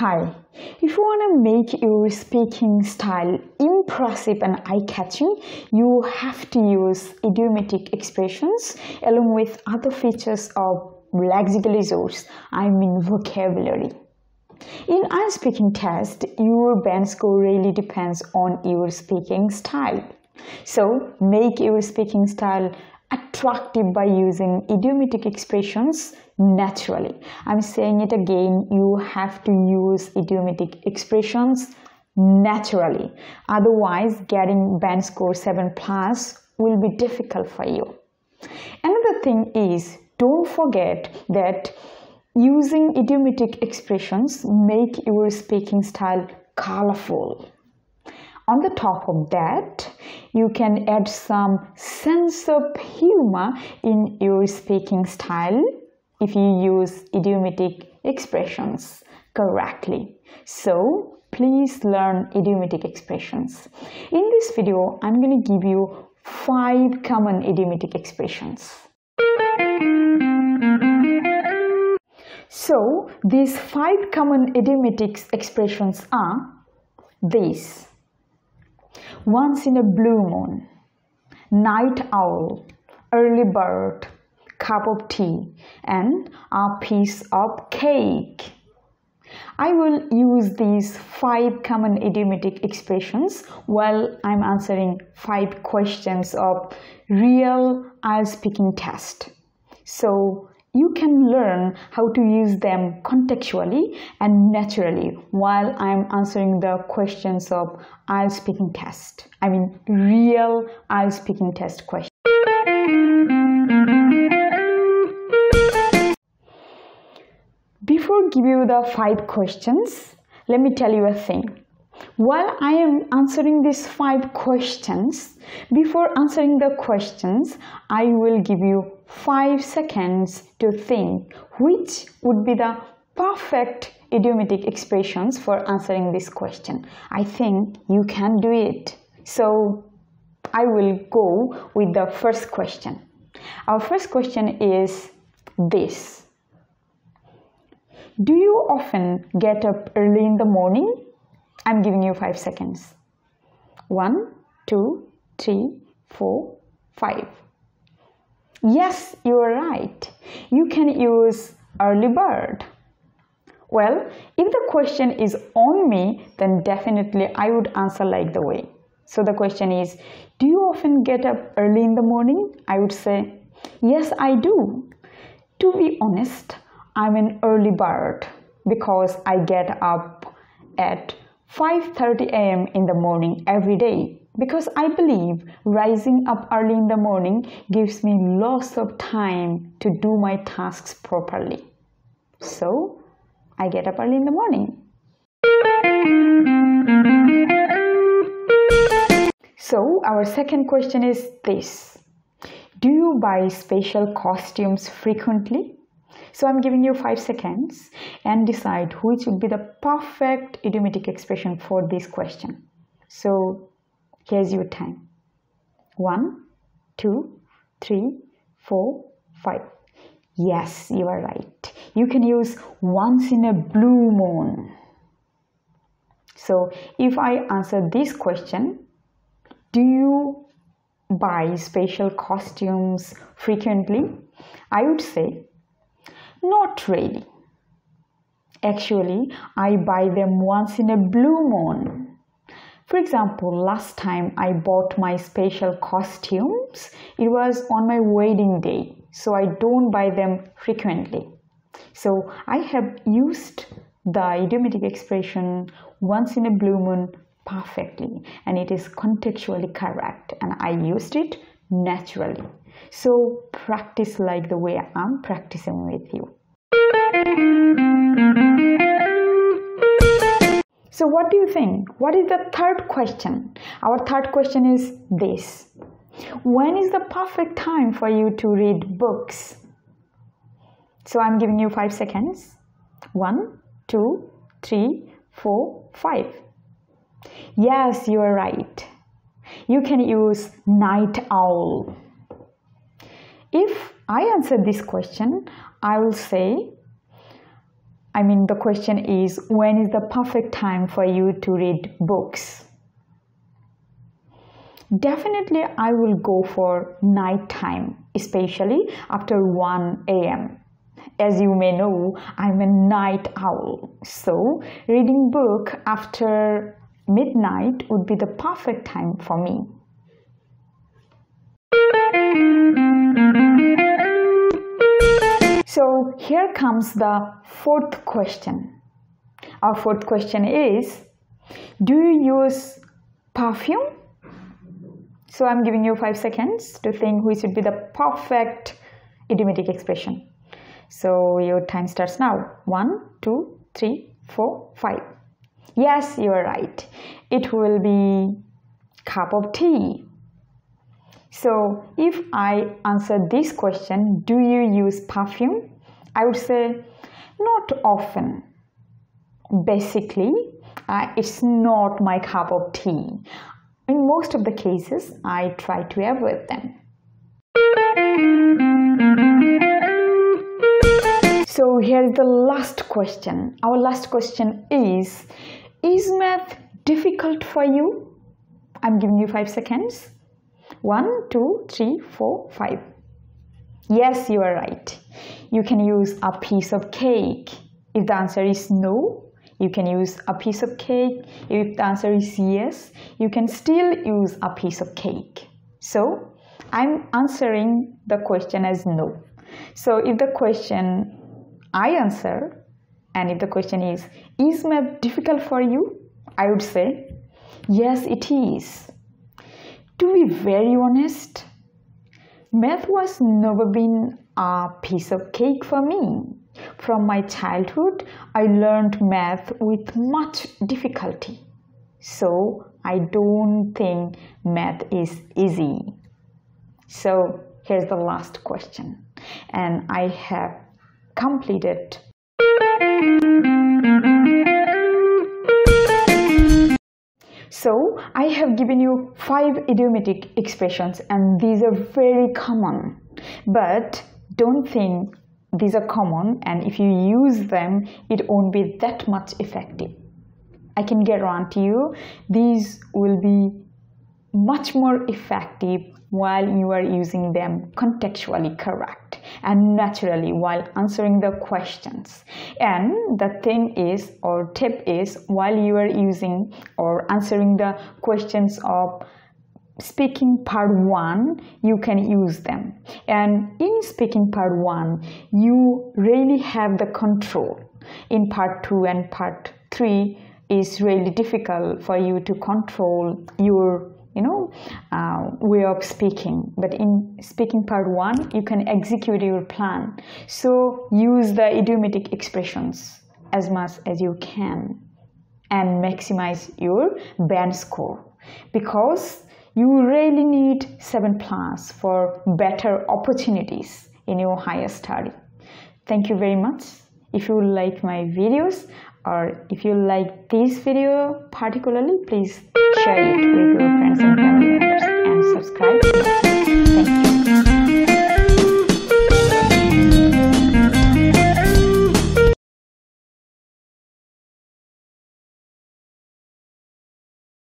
Hi, if you want to make your speaking style impressive and eye-catching, you have to use idiomatic expressions along with other features of lexical resource, vocabulary. In IELTS speaking test, your band score really depends on your speaking style. So, make your speaking style attractive by using idiomatic expressions naturally. I'm saying it again, you have to use idiomatic expressions naturally. Otherwise, getting band score 7+ will be difficult for you. Another thing is, don't forget that using idiomatic expressions make your speaking style colorful. On the top of that, you can add some sense of humor in your speaking style if you use idiomatic expressions correctly. So, please learn idiomatic expressions. In this video, I'm going to give you 5 common idiomatic expressions. So, these 5 common idiomatic expressions are these: once in a blue moon, night owl, early bird, cup of tea, and a piece of cake. I will use these 5 common idiomatic expressions while I'm answering 5 questions of real IELTS speaking test. So you can learn how to use them contextually and naturally while I'm answering the questions of IELTS speaking test. Real IELTS speaking test questions. Before I give you the 5 questions, let me tell you a thing. While I am answering these 5 questions, before answering the questions, I will give you 5 seconds to think which would be the perfect idiomatic expressions for answering this question. I think you can do it. So, I will go with the first question. Our first question is this: do you often get up early in the morning? I'm giving you 5 seconds. 1, 2, 3, 4, 5. Yes, you are right. You can use early bird. Well, if the question is on me, then definitely I would answer like the way. So the question is, do you often get up early in the morning? I would say, yes, I do. To be honest, I'm an early bird because I get up at 5:30 a.m. in the morning every day, because I believe rising up early in the morning gives me lots of time to do my tasks properly. So, I get up early in the morning. So, our second question is this: do you buy special costumes frequently? So I'm giving you 5 seconds and decide which would be the perfect idiomatic expression for this question. So here's your time. 1, 2, 3, 4, 5. Yes, you are right. You can use once in a blue moon. So if I answer this question, do you buy special costumes frequently? I would say, not really. Actually, I buy them once in a blue moon. For example, last time I bought my special costumes, it was on my wedding day, so I don't buy them frequently. So I have used the idiomatic expression once in a blue moon perfectly, and it is contextually correct, and I used it naturally. So practice like the way I'm practicing with you. So what do you think? What is the third question? Our third question is this: when is the perfect time for you to read books? So I'm giving you 5 seconds. 1, 2, 3, 4, 5. Yes, you are right. You can use night owl. If I answer this question, I will say the question is, when is the perfect time for you to read books? Definitely I will go for night time, especially after 1 a.m. As you may know, I'm a night owl, so reading book after midnight would be the perfect time for me. So here comes the fourth question. Our fourth question is, do you use perfume? So I'm giving you 5 seconds to think which would be the perfect idiomatic expression. So your time starts now. 1, 2, 3, 4, 5. Yes, you are right. It will be cup of tea. So if I answer this question, do you use perfume? I would say not often. Basically, it's not my cup of tea. In most of the cases, I try to avoid them. So here's the last question. Our last question is math difficult for you? I'm giving you 5 seconds. 1, 2, 3, 4, 5. Yes, you are right. You can use a piece of cake. If the answer is no, you can use a piece of cake. If the answer is yes, you can still use a piece of cake. So I'm answering the question as no. So if the question I answer, and if the question is math difficult for you? I would say, yes, it is. To be very honest, math was never been a piece of cake for me. From my childhood, I learned math with much difficulty. So I don't think math is easy. So here's the last question. And I have completed. So I have given you 5 idiomatic expressions, and these are very common. But don't think these are common, and if you use them, it won't be that much effective. I can guarantee you these will be much more effective while you are using them contextually correct and naturally while answering the questions. And the thing is, or tip is, while you are using or answering the questions of speaking part 1, you can use them. And in speaking part 1, you really have the control. In part 2 and part 3, is really difficult for you to control your way of speaking. But in speaking part 1, you can execute your plan. So use the idiomatic expressions as much as you can and maximize your band score, because you really need 7+ for better opportunities in your higher study. Thank you very much. If you like my videos, or if you like this video particularly, please share it with your